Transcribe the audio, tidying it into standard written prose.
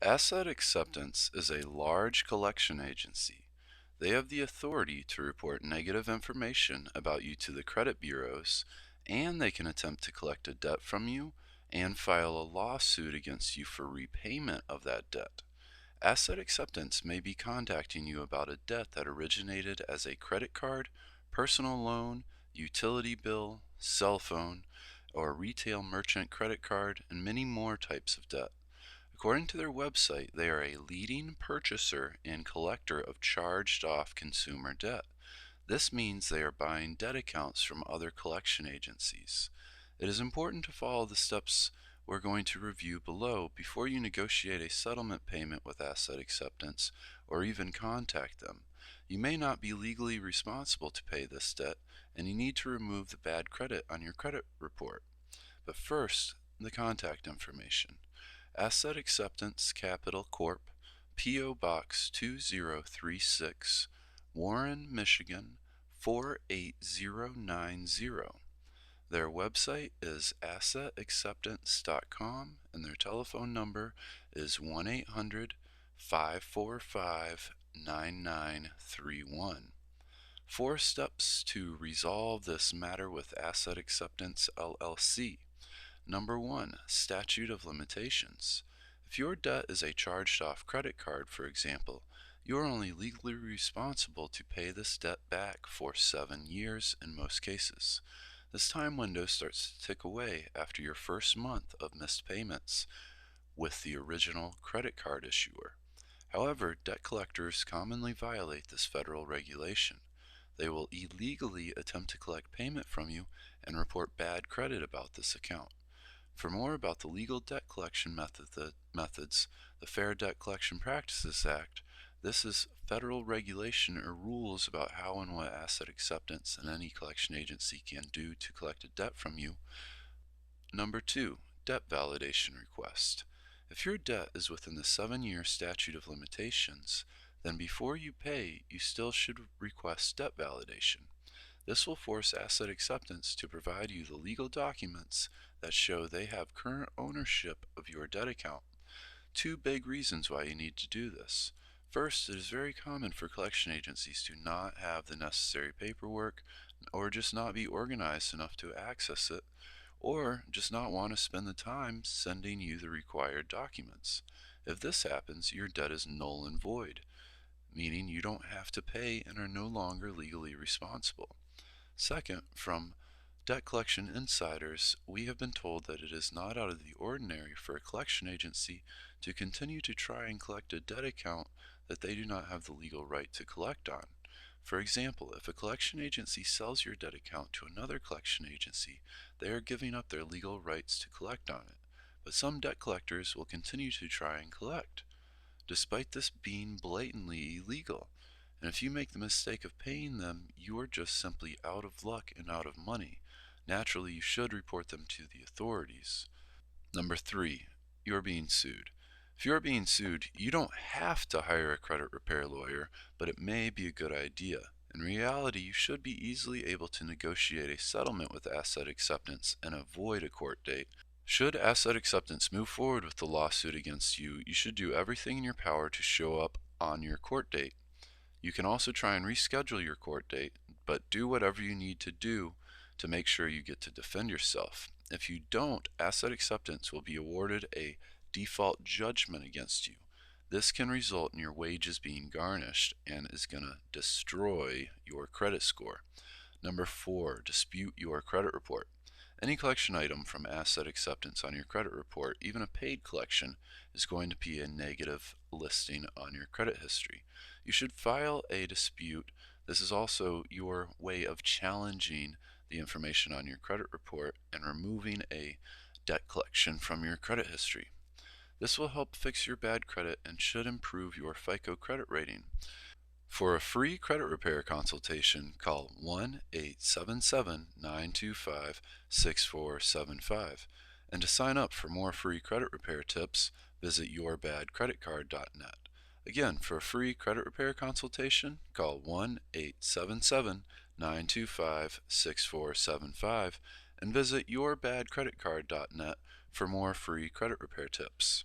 Asset Acceptance is a large collection agency. They have the authority to report negative information about you to the credit bureaus, and they can attempt to collect a debt from you and file a lawsuit against you for repayment of that debt. Asset Acceptance may be contacting you about a debt that originated as a credit card, personal loan, utility bill, cell phone, or retail merchant credit card, and many more types of debt. According to their website, they are a leading purchaser and collector of charged off consumer debt. This means they are buying debt accounts from other collection agencies. It is important to follow the steps we're going to review below before you negotiate a settlement payment with Asset Acceptance or even contact them. You may not be legally responsible to pay this debt, and you need to remove the bad credit on your credit report. But first, the contact information. Asset Acceptance Capital Corp., P.O. Box 2036, Warren, Michigan 48090. Their website is assetacceptance.com and their telephone number is 1 800 545 9931. 4 steps to resolve this matter with Asset Acceptance LLC. Number 1. Statute of limitations. If your debt is a charged-off credit card, for example, you are only legally responsible to pay this debt back for 7 years in most cases. This time window starts to tick away after your first month of missed payments with the original credit card issuer. However, debt collectors commonly violate this federal regulation. They will illegally attempt to collect payment from you and report bad credit about this account. For more about the legal debt collection methods, the Fair Debt Collection Practices Act, this is federal regulation or rules about how and what Asset Acceptance and any collection agency can do to collect a debt from you. Number 2. Debt validation request. If your debt is within the 7-year statute of limitations, then before you pay, you still should request debt validation. This will force Asset Acceptance to provide you the legal documents that show they have current ownership of your debt account. 2 big reasons why you need to do this. First, it is very common for collection agencies to not have the necessary paperwork or just not be organized enough to access it, or just not want to spend the time sending you the required documents. If this happens, your debt is null and void, meaning you don't have to pay and are no longer legally responsible. Second, from debt collection insiders, we have been told that it is not out of the ordinary for a collection agency to continue to try and collect a debt account that they do not have the legal right to collect on. For example, if a collection agency sells your debt account to another collection agency, they are giving up their legal rights to collect on it. But some debt collectors will continue to try and collect, despite this being blatantly illegal. And if you make the mistake of paying them, you are just simply out of luck and out of money. Naturally, you should report them to the authorities. Number 3, you're being sued. If you're being sued, you don't have to hire a credit repair lawyer, but it may be a good idea. In reality, you should be easily able to negotiate a settlement with Asset Acceptance and avoid a court date. Should Asset Acceptance move forward with the lawsuit against you, you should do everything in your power to show up on your court date. You can also try and reschedule your court date, but do whatever you need to do to make sure you get to defend yourself. If you don't, Asset Acceptance will be awarded a default judgment against you. This can result in your wages being garnished and is going to destroy your credit score. Number 4, dispute your credit report. Any collection item from Asset Acceptance on your credit report, even a paid collection, is going to be a negative listing on your credit history. You should file a dispute. This is also your way of challenging the information on your credit report and removing a debt collection from your credit history. This will help fix your bad credit and should improve your FICO credit rating. For a free credit repair consultation, call 1-877-925-6475. And to sign up for more free credit repair tips, visit yourbadcreditcard.net. Again, for a free credit repair consultation, call 1-877-925-6475 and visit yourbadcreditcard.net for more free credit repair tips.